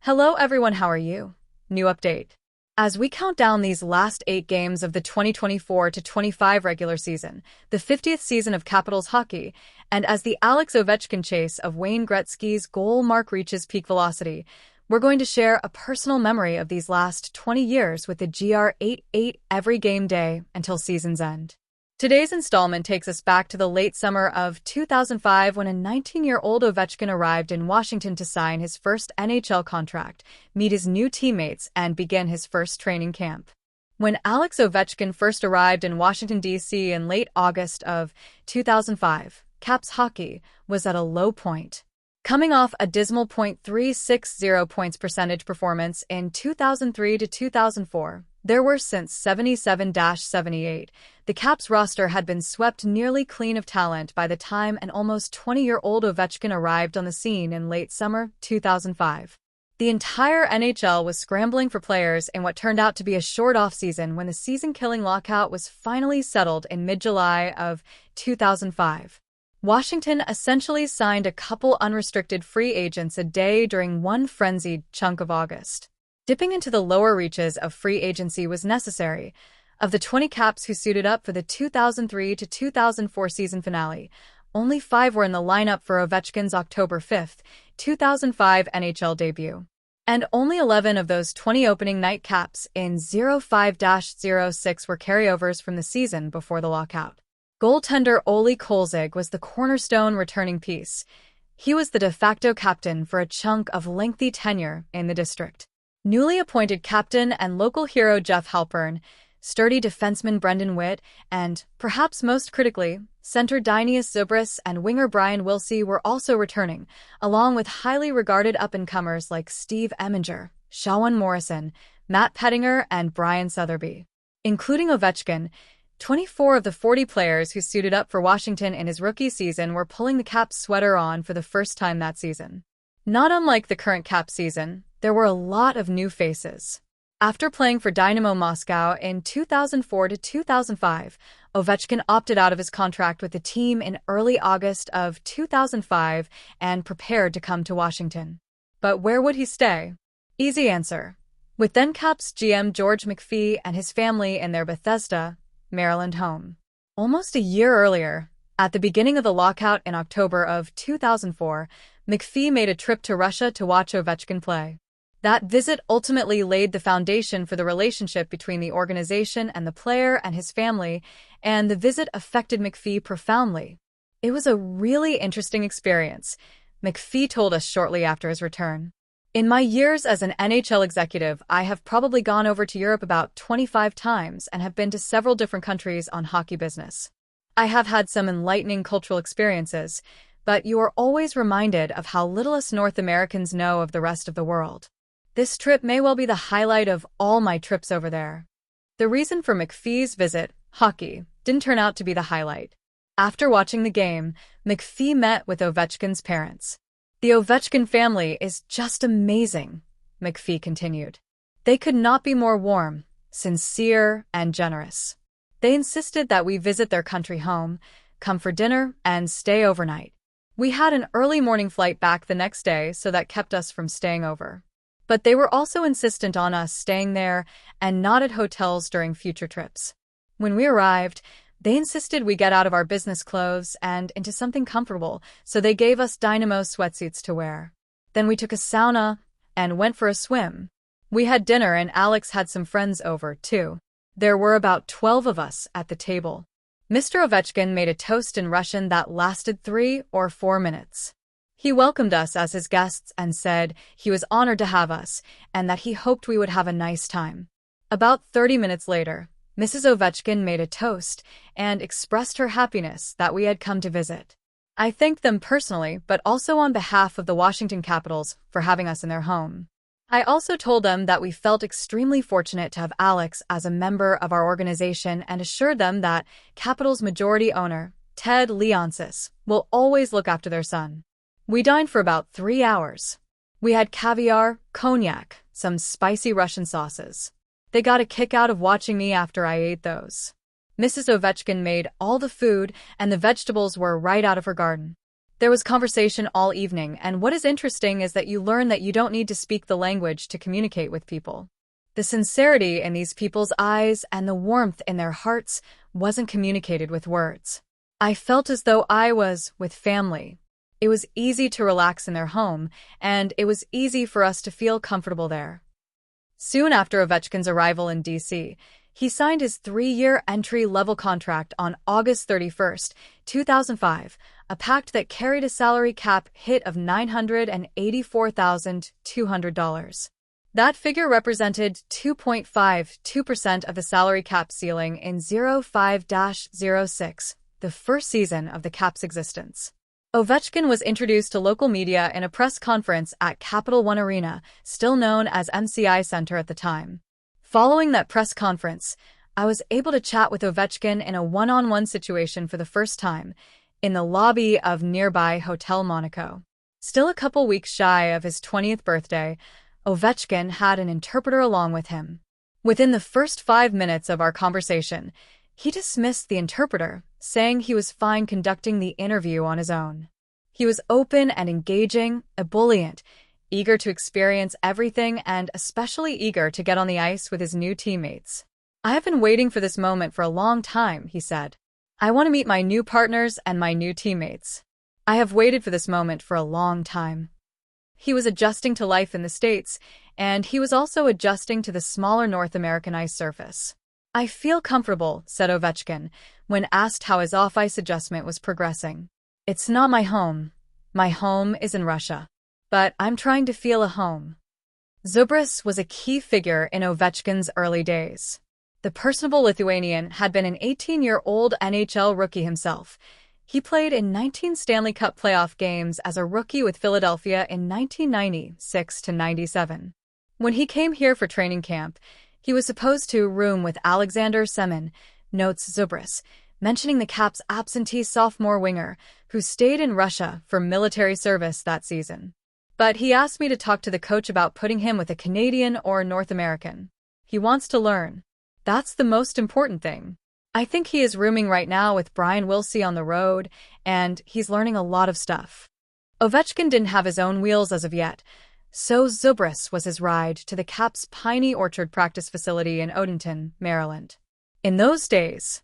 Hello everyone, how are you? New update. As we count down these last 8 games of the 2024-25 regular season, the 50th season of Capitals hockey, and as the Alex Ovechkin chase of Wayne Gretzky's goal mark reaches peak velocity, we're going to share a personal memory of these last 20 years with the GR88 every game day until season's end. Today's installment takes us back to the late summer of 2005 when a 19-year-old Ovechkin arrived in Washington to sign his first NHL contract, meet his new teammates, and begin his first training camp. When Alex Ovechkin first arrived in Washington, D.C. in late August of 2005, Caps hockey was at a low point. Coming off a dismal .360 points percentage performance in 2003 to 2004, there were since 77-78. The Caps roster had been swept nearly clean of talent by the time an almost 20-year-old Ovechkin arrived on the scene in late summer 2005. The entire NHL was scrambling for players in what turned out to be a short offseason when the season-killing lockout was finally settled in mid-July of 2005. Washington essentially signed a couple unrestricted free agents a day during one frenzied chunk of August. Dipping into the lower reaches of free agency was necessary. Of the 20 Caps who suited up for the 2003 to 2004 season finale, only 5 were in the lineup for Ovechkin's October 5, 2005 NHL debut. And only 11 of those 20 opening night Caps in 05-06 were carryovers from the season before the lockout. Goaltender Ole Kolzig was the cornerstone returning piece. He was the de facto captain for a chunk of lengthy tenure in the district. Newly appointed captain and local hero Jeff Halpern, sturdy defenseman Brendan Witt, and, perhaps most critically, center Dineas Zubris and winger Brian Wilsey were also returning, along with highly regarded up-and-comers like Steve Eminger, Shawan Morrison, Matt Pettinger, and Brian Southerby. Including Ovechkin, 24 of the 40 players who suited up for Washington in his rookie season were pulling the Caps sweater on for the first time that season. Not unlike the current Caps season, there were a lot of new faces. After playing for Dynamo Moscow in 2004 to 2005, Ovechkin opted out of his contract with the team in early August of 2005 and prepared to come to Washington. But where would he stay? Easy answer. With then Caps GM George McPhee and his family in their Bethesda, Maryland home. Almost a year earlier, at the beginning of the lockout in October of 2004, McPhee made a trip to Russia to watch Ovechkin play. That visit ultimately laid the foundation for the relationship between the organization and the player and his family, and the visit affected McPhee profoundly. It was a really interesting experience, McPhee told us shortly after his return. In my years as an NHL executive, I have probably gone over to Europe about 25 times and have been to several different countries on hockey business. I have had some enlightening cultural experiences, but you are always reminded of how little us North Americans know of the rest of the world. This trip may well be the highlight of all my trips over there. The reason for McPhee's visit, hockey, didn't turn out to be the highlight. After watching the game, McPhee met with Ovechkin's parents. The Ovechkin family is just amazing, McPhee continued. They could not be more warm, sincere, and generous. They insisted that we visit their country home, come for dinner, and stay overnight. We had an early morning flight back the next day, so that kept us from staying over. But they were also insistent on us staying there and not at hotels during future trips. When we arrived, they insisted we get out of our business clothes and into something comfortable, so they gave us Dynamo sweatsuits to wear. Then we took a sauna and went for a swim. We had dinner and Alex had some friends over, too. There were about 12 of us at the table. Mr. Ovechkin made a toast in Russian that lasted 3 or 4 minutes. He welcomed us as his guests and said he was honored to have us and that he hoped we would have a nice time. About 30 minutes later, Mrs. Ovechkin made a toast and expressed her happiness that we had come to visit. I thanked them personally, but also on behalf of the Washington Capitals for having us in their home. I also told them that we felt extremely fortunate to have Alex as a member of our organization and assured them that Capitals majority owner, Ted Leonsis, will always look after their son. We dined for about 3 hours. We had caviar, cognac, some spicy Russian sauces. They got a kick out of watching me after I ate those. Mrs. Ovechkin made all the food, and the vegetables were right out of her garden. There was conversation all evening, and what is interesting is that you learn that you don't need to speak the language to communicate with people. The sincerity in these people's eyes and the warmth in their hearts wasn't communicated with words. I felt as though I was with family. It was easy to relax in their home, and it was easy for us to feel comfortable there. Soon after Ovechkin's arrival in D.C., he signed his 3-year entry-level contract on August 31st, 2005, a pact that carried a salary cap hit of $984,200. That figure represented 2.52% of the salary cap ceiling in 05-06, the first season of the cap's existence. Ovechkin was introduced to local media in a press conference at Capital One Arena, still known as MCI Center at the time. Following that press conference, I was able to chat with Ovechkin in a one-on-one situation for the first time, in the lobby of nearby Hotel Monaco. Still a couple weeks shy of his 20th birthday, Ovechkin had an interpreter along with him. Within the first 5 minutes of our conversation, he dismissed the interpreter, saying he was fine conducting the interview on his own. He was open and engaging, ebullient, eager to experience everything and especially eager to get on the ice with his new teammates. "I have been waiting for this moment for a long time," he said. "I want to meet my new partners and my new teammates. I have waited for this moment for a long time." He was adjusting to life in the States, and he was also adjusting to the smaller North American ice surface. "I feel comfortable," said Ovechkin, when asked how his off-ice adjustment was progressing. "It's not my home. My home is in Russia. But I'm trying to feel a home." Zubras was a key figure in Ovechkin's early days. The personable Lithuanian had been an 18-year-old NHL rookie himself. He played in 19 Stanley Cup playoff games as a rookie with Philadelphia in 1996-97. When he came here for training camp, he was supposed to room with Alexander Semin, notes Zubras, mentioning the Caps' absentee sophomore winger, who stayed in Russia for military service that season. "But he asked me to talk to the coach about putting him with a Canadian or North American. He wants to learn. That's the most important thing. I think he is rooming right now with Brian Wilsey on the road, and he's learning a lot of stuff." Ovechkin didn't have his own wheels as of yet, so Zubras was his ride to the Caps' Piney Orchard practice facility in Odenton, Maryland. In those days,